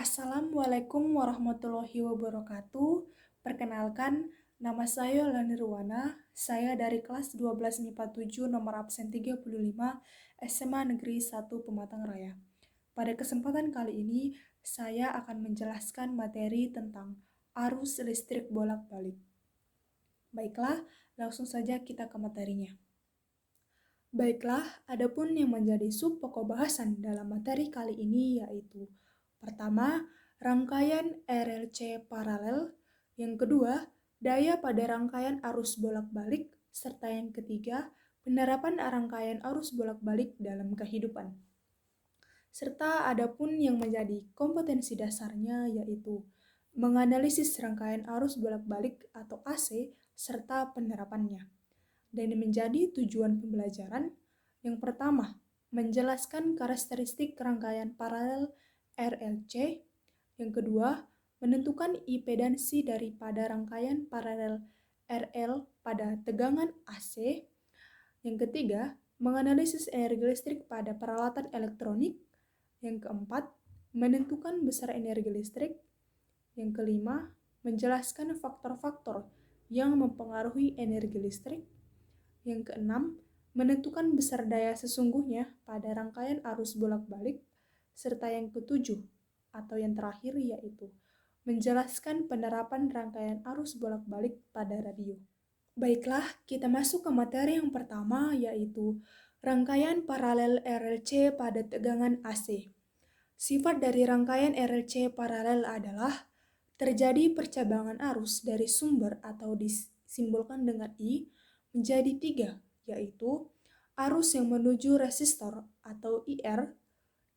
Assalamualaikum warahmatullahi wabarakatuh. Perkenalkan, nama saya Lani Ruwana. Saya dari kelas 12 MIPA 7 nomor absen 35 SMA Negeri 1 Pematang Raya. Pada kesempatan kali ini, saya akan menjelaskan materi tentang arus listrik bolak-balik. Baiklah, langsung saja kita ke materinya. Baiklah, adapun yang menjadi sub pokok bahasan dalam materi kali ini yaitu pertama, rangkaian RLC paralel, yang kedua, daya pada rangkaian arus bolak-balik, serta yang ketiga, penerapan rangkaian arus bolak-balik dalam kehidupan. Serta adapun yang menjadi kompetensi dasarnya yaitu menganalisis rangkaian arus bolak-balik atau AC serta penerapannya. Dan menjadi tujuan pembelajaran, yang pertama, menjelaskan karakteristik rangkaian paralel RLC, yang kedua, menentukan impedansi daripada rangkaian paralel RL pada tegangan AC, yang ketiga, menganalisis energi listrik pada peralatan elektronik, yang keempat, menentukan besar energi listrik, yang kelima, menjelaskan faktor-faktor yang mempengaruhi energi listrik, yang keenam, menentukan besar daya sesungguhnya pada rangkaian arus bolak-balik, serta yang ketujuh atau yang terakhir yaitu menjelaskan penerapan rangkaian arus bolak-balik pada radio. Baiklah, kita masuk ke materi yang pertama yaitu rangkaian paralel RLC pada tegangan AC. Sifat dari rangkaian RLC paralel adalah terjadi percabangan arus dari sumber atau disimbolkan dengan I menjadi tiga, yaitu arus yang menuju resistor atau IR,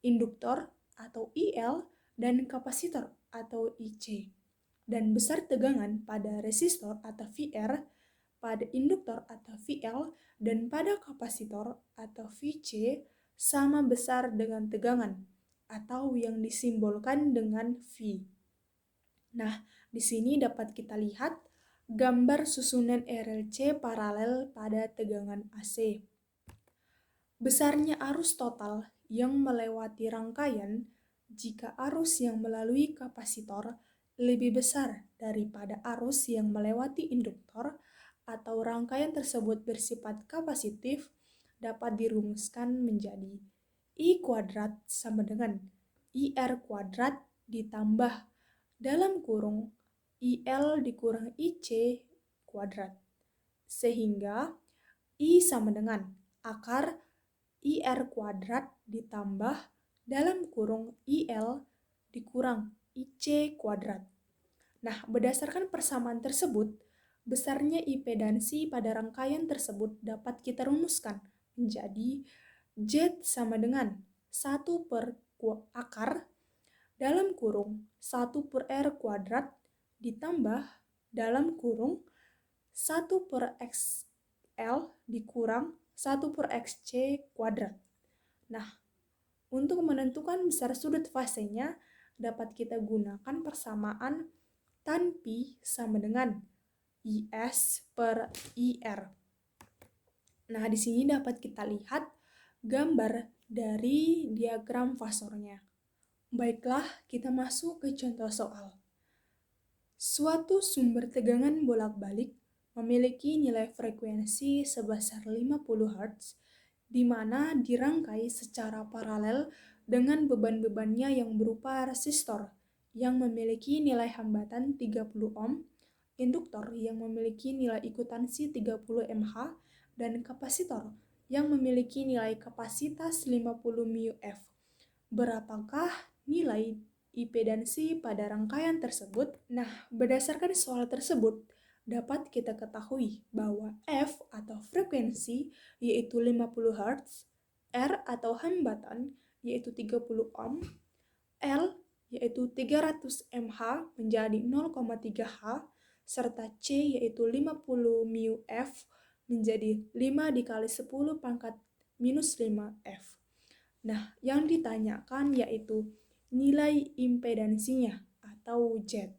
induktor atau IL, dan kapasitor atau IC. Dan besar tegangan pada resistor atau VR, pada induktor atau VL, dan pada kapasitor atau VC sama besar dengan tegangan atau yang disimbolkan dengan V. Nah, di sini dapat kita lihat gambar susunan RLC paralel pada tegangan AC. Besarnya arus total yang melewati rangkaian jika arus yang melalui kapasitor lebih besar daripada arus yang melewati induktor atau rangkaian tersebut bersifat kapasitif dapat dirumuskan menjadi I kuadrat sama dengan IR kuadrat ditambah dalam kurung IL dikurang IC kuadrat. Sehingga I sama dengan akar IR kuadrat ditambah dalam kurung IL dikurang IC kuadrat. Nah, berdasarkan persamaan tersebut, besarnya impedansi pada rangkaian tersebut dapat kita rumuskan menjadi Z sama dengan 1 per akar dalam kurung 1 per R kuadrat ditambah dalam kurung 1 per XL dikurang 1 per XC kuadrat. Nah, untuk menentukan besar sudut fasenya dapat kita gunakan persamaan tan Pi sama dengan IS per IR. Nah, di sini dapat kita lihat gambar dari diagram fasornya. Baiklah, kita masuk ke contoh soal. Suatu sumber tegangan bolak-balik memiliki nilai frekuensi sebesar 50 Hz, di mana dirangkai secara paralel dengan beban-bebannya yang berupa resistor yang memiliki nilai hambatan 30 ohm, induktor yang memiliki nilai ikutansi 30 mH, dan kapasitor yang memiliki nilai kapasitas 50 μF. Berapakah nilai impedansi pada rangkaian tersebut? Nah, berdasarkan soal tersebut, dapat kita ketahui bahwa F atau frekuensi yaitu 50 Hz, R atau hambatan yaitu 30 ohm, L yaitu 300 mH menjadi 0,3 H, serta C yaitu 50 μF menjadi 5 dikali 10 pangkat minus 5 F. Nah, yang ditanyakan yaitu nilai impedansinya atau Z.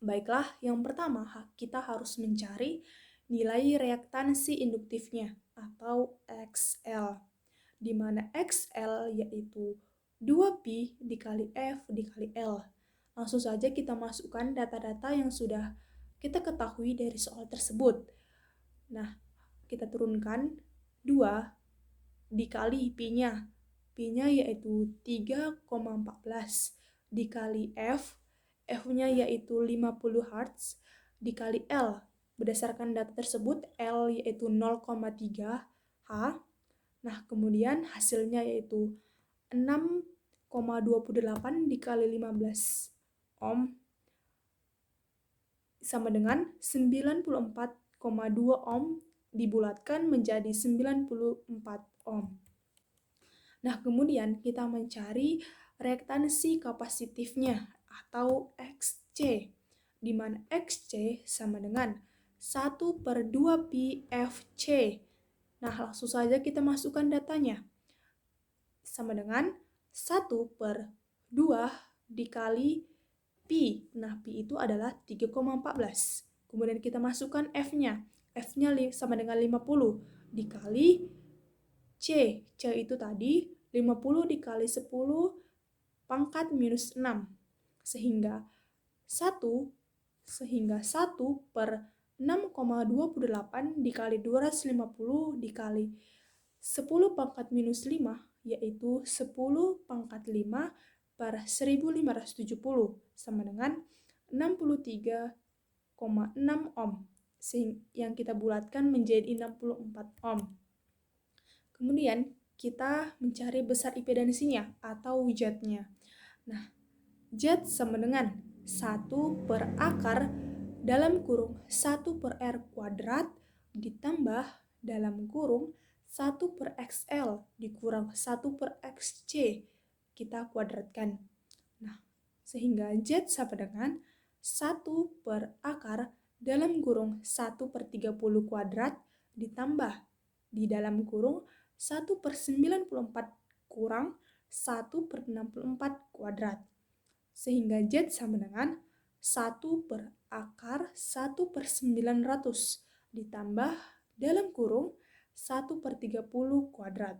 Baiklah, yang pertama kita harus mencari nilai reaktansi induktifnya atau XL, di mana XL yaitu 2Pi dikali F dikali L. Langsung saja kita masukkan data-data yang sudah kita ketahui dari soal tersebut. Nah, kita turunkan 2 dikali Pi-nya. Pi-nya yaitu 3,14 dikali F. F-nya yaitu 50 Hz dikali L. Berdasarkan data tersebut, L yaitu 0,3 H. Nah, kemudian hasilnya yaitu 6,28 dikali 15 ohm sama dengan 94,2 ohm dibulatkan menjadi 94 ohm. Nah, kemudian kita mencari reaktansi kapasitifnya atau XC, di mana XC sama dengan 1/2 pi FC. Nah, langsung saja kita masukkan datanya. Sama dengan 1/2 dikali Pi. Nah, Pi itu adalah 3,14. Kemudian kita masukkan F-nya. F-nya sama dengan 50 dikali C. C itu tadi 50 dikali 10 pangkat minus 6. Sehingga 1 per 6,28 dikali 250 dikali 10 pangkat minus 5 yaitu 10 pangkat 5 per 1570 sama dengan 63,6 ohm yang kita bulatkan menjadi 64 ohm. Kemudian kita mencari besar impedansinya atau Z-nya. Nah, Z sama dengan 1 per akar dalam kurung 1 per R kuadrat ditambah dalam kurung 1 per XL dikurang 1 per XC, kita kuadratkan. Nah, sehingga Z sama dengan 1 per akar dalam kurung 1 per 30 kuadrat ditambah di dalam kurung 1 per 94 kurang 1 per 64 kuadrat. Sehingga Z sama dengan 1 per akar 1 per 900 ditambah dalam kurung 1 per 30 kuadrat.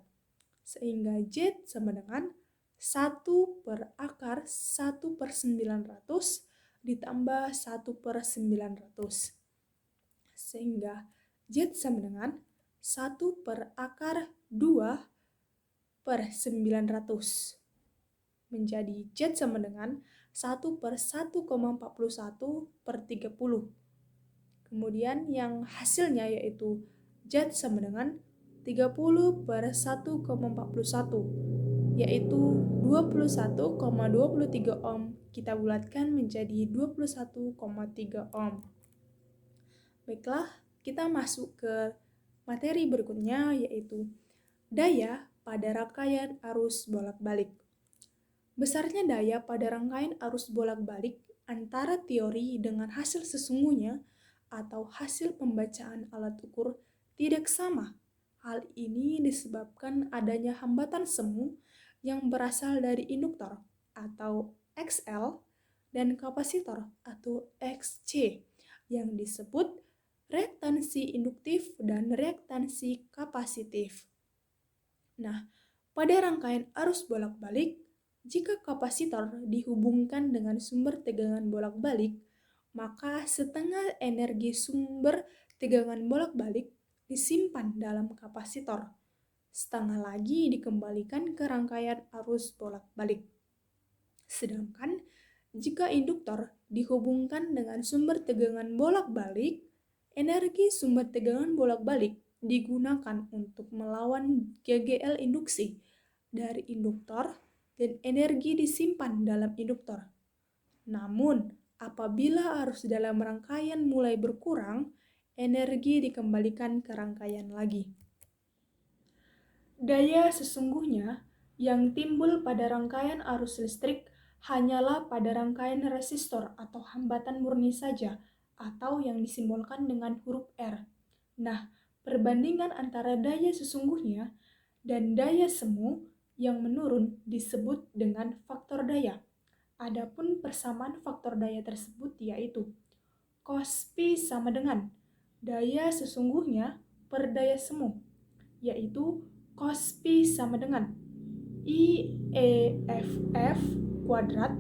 Sehingga Z sama dengan 1 per akar 1 per 900 ditambah 1 per 900. Sehingga Z sama dengan 1 per akar 2 per 900. Menjadi Z sama dengan 1 per 1,41 per 30. Kemudian yang hasilnya yaitu Z sama dengan 30 per 1,41 yaitu 21,23 ohm. Kita bulatkan menjadi 21,3 ohm. Baiklah, kita masuk ke materi berikutnya yaitu daya pada rangkaian arus bolak-balik. Besarnya daya pada rangkaian arus bolak-balik antara teori dengan hasil sesungguhnya atau hasil pembacaan alat ukur tidak sama. Hal ini disebabkan adanya hambatan semu yang berasal dari induktor atau XL dan kapasitor atau XC yang disebut reaktansi induktif dan reaktansi kapasitif. Nah, pada rangkaian arus bolak-balik, jika kapasitor dihubungkan dengan sumber tegangan bolak-balik, maka setengah energi sumber tegangan bolak-balik disimpan dalam kapasitor, setengah lagi dikembalikan ke rangkaian arus bolak-balik. Sedangkan jika induktor dihubungkan dengan sumber tegangan bolak-balik, energi sumber tegangan bolak-balik digunakan untuk melawan GGL induksi dari induktor dan energi disimpan dalam induktor. Namun, apabila arus dalam rangkaian mulai berkurang, energi dikembalikan ke rangkaian lagi. Daya sesungguhnya yang timbul pada rangkaian arus listrik hanyalah pada rangkaian resistor atau hambatan murni saja, atau yang disimbolkan dengan huruf R. Nah, perbandingan antara daya sesungguhnya dan daya semu yang menurun disebut dengan faktor daya. Adapun persamaan faktor daya tersebut yaitu cos Pi sama dengan daya sesungguhnya per daya semu, yaitu cos Pi sama dengan IEFF kuadrat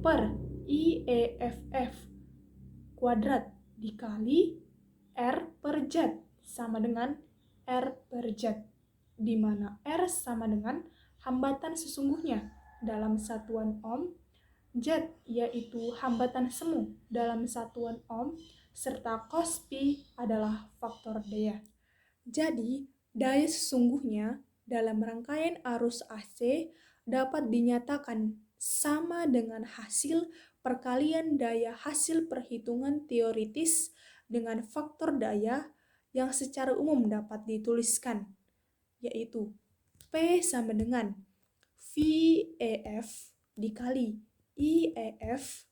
per IEFF kuadrat dikali R per Z sama dengan R per Z, di mana R sama dengan hambatan sesungguhnya dalam satuan ohm, Z yaitu hambatan semu dalam satuan ohm, serta cos pi adalah faktor daya. Jadi, daya sesungguhnya dalam rangkaian arus AC dapat dinyatakan sama dengan hasil perkalian daya hasil perhitungan teoritis dengan faktor daya yang secara umum dapat dituliskan, yaitu P sama dengan VEF dikali IEF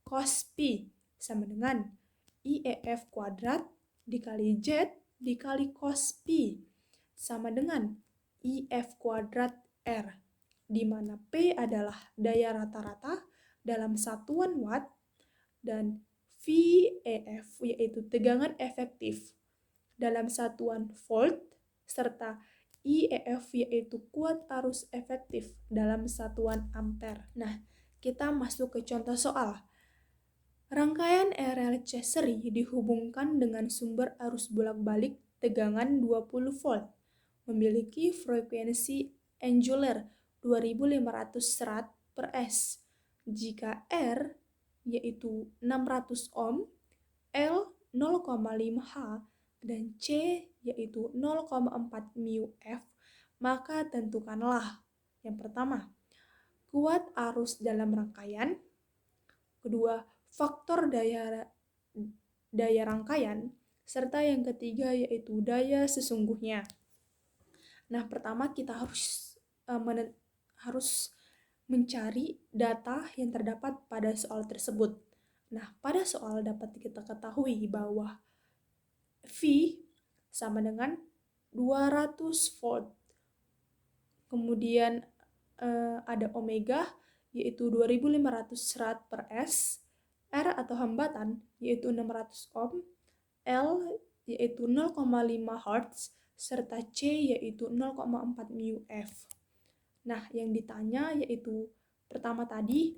cos pi sama dengan IEF kuadrat dikali Z dikali cos pi sama dengan IF kuadrat R, di mana P adalah daya rata-rata dalam satuan watt dan VEF yaitu tegangan efektif dalam satuan volt, serta IEF yaitu kuat arus efektif dalam satuan ampere. Nah, kita masuk ke contoh soal. Rangkaian RLC seri dihubungkan dengan sumber arus bolak-balik tegangan 20 volt, memiliki frekuensi angular 2500 Rad per S. Jika R yaitu 600 ohm, L 0,5 H, dan C yaitu 0,4 μF, maka tentukanlah yang pertama, kuat arus dalam rangkaian, kedua, faktor daya rangkaian, serta yang ketiga yaitu daya sesungguhnya. Nah, pertama kita harus mencari data yang terdapat pada soal tersebut. Nah, pada soal dapat kita ketahui bahwa V sama dengan 200 volt. Kemudian ada omega yaitu 2500 Rad per S, R atau hambatan yaitu 600 ohm, L yaitu 0,5 Hz, serta C yaitu 0,4 μF. Nah, yang ditanya yaitu pertama tadi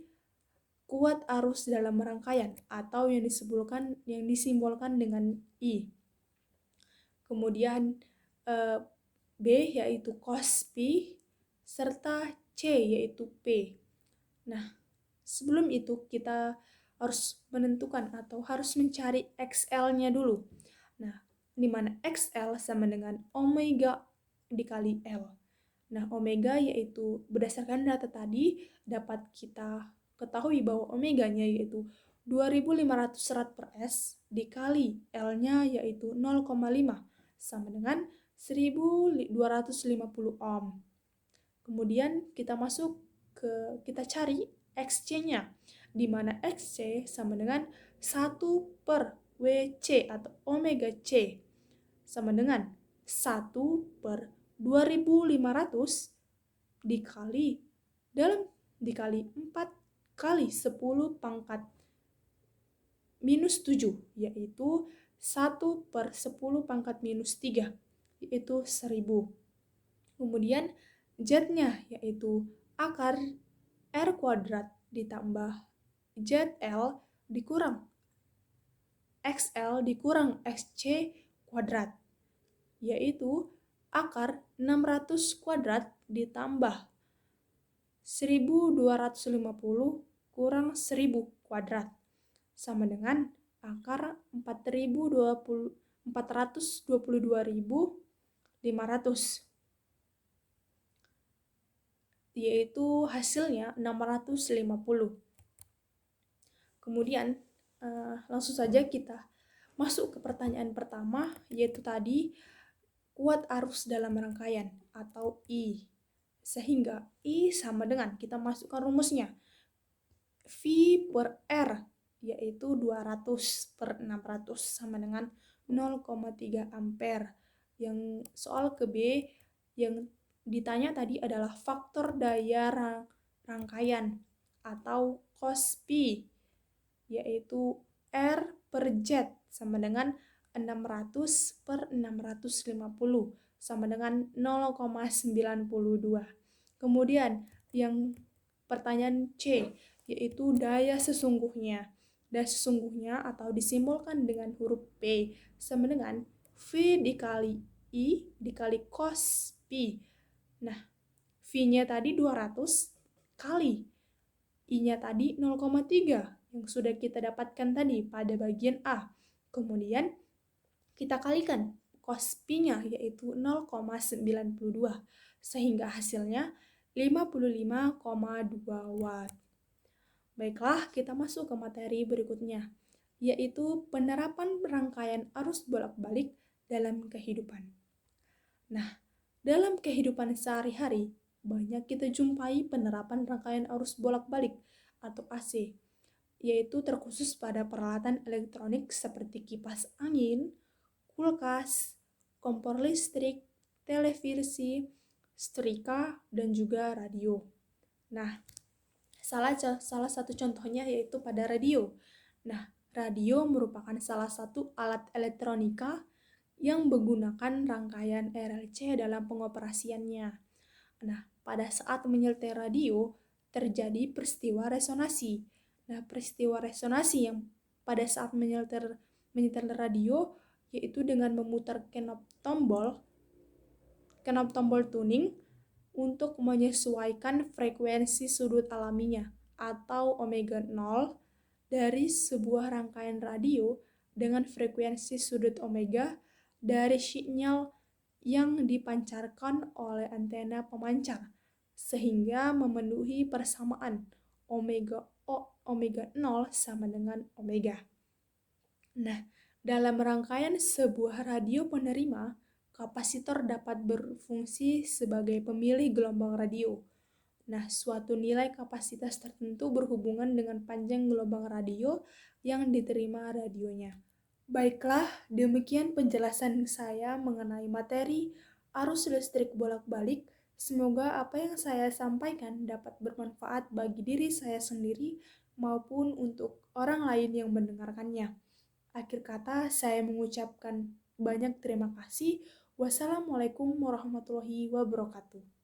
kuat arus dalam rangkaian atau yang disimbolkan dengan I. Kemudian B yaitu cos pi, serta C yaitu P. Nah, sebelum itu kita harus menentukan atau harus mencari XL-nya dulu. Nah, di mana XL sama dengan omega dikali L. Nah, omega yaitu berdasarkan data tadi dapat kita ketahui bahwa omeganya yaitu 2500 Rad per S dikali L-nya yaitu 0,5 sama dengan 1250 ohm. Kemudian kita cari XC-nya, di mana XC sama dengan 1 per WC atau omega C sama dengan 1 per 2500 dikali 4 kali 10 pangkat minus 7, yaitu 1 per 10 pangkat minus 3, yaitu 1000. Kemudian Z-nya yaitu akar R kuadrat ditambah ZL dikurang XL dikurang XC kuadrat, yaitu akar 600 kuadrat ditambah 1250 kurang 1000 kuadrat sama dengan akar 422.500, yaitu hasilnya 650. Kemudian langsung saja kita masuk ke pertanyaan pertama, yaitu tadi kuat arus dalam rangkaian atau I. Sehingga I sama dengan, kita masukkan rumusnya, V per R yaitu 200 per 600 sama dengan 0,3 ampere. Yang soal ke B yang ditanya tadi adalah faktor daya rangkaian atau cos pi, yaitu R per Z sama dengan 600 per 650 sama dengan 0,92. Kemudian yang pertanyaan C, yaitu daya sesungguhnya. Daya sesungguhnya atau disimbolkan dengan huruf P sama dengan V dikali I dikali cos Pi. Nah, V-nya tadi 200 kali I-nya tadi 0,3 yang sudah kita dapatkan tadi pada bagian A. Kemudian kita kalikan cos pi-nya yaitu 0,92 sehingga hasilnya 55,2 watt. Baiklah, kita masuk ke materi berikutnya, yaitu penerapan rangkaian arus bolak-balik dalam kehidupan. Nah, dalam kehidupan sehari-hari, banyak kita jumpai penerapan rangkaian arus bolak-balik atau AC, yaitu terkhusus pada peralatan elektronik seperti kipas angin, kulkas, kompor listrik, televisi, setrika, dan juga radio. Nah, salah satu contohnya yaitu pada radio. Nah, radio merupakan salah satu alat elektronika yang menggunakan rangkaian RLC dalam pengoperasiannya. Nah, pada saat menyetel radio, terjadi peristiwa resonansi. Nah, peristiwa resonansi yang pada saat menyetel radio, yaitu dengan memutar knob tombol tuning untuk menyesuaikan frekuensi sudut alaminya atau omega 0 dari sebuah rangkaian radio dengan frekuensi sudut omega dari sinyal yang dipancarkan oleh antena pemancar sehingga memenuhi persamaan omega 0 sama dengan omega. Nah, dalam rangkaian sebuah radio penerima, kapasitor dapat berfungsi sebagai pemilih gelombang radio. Nah, suatu nilai kapasitas tertentu berhubungan dengan panjang gelombang radio yang diterima radionya. Baiklah, demikian penjelasan saya mengenai materi arus listrik bolak-balik. Semoga apa yang saya sampaikan dapat bermanfaat bagi diri saya sendiri maupun untuk orang lain yang mendengarkannya. Akhir kata, saya mengucapkan banyak terima kasih. Wassalamualaikum warahmatullahi wabarakatuh.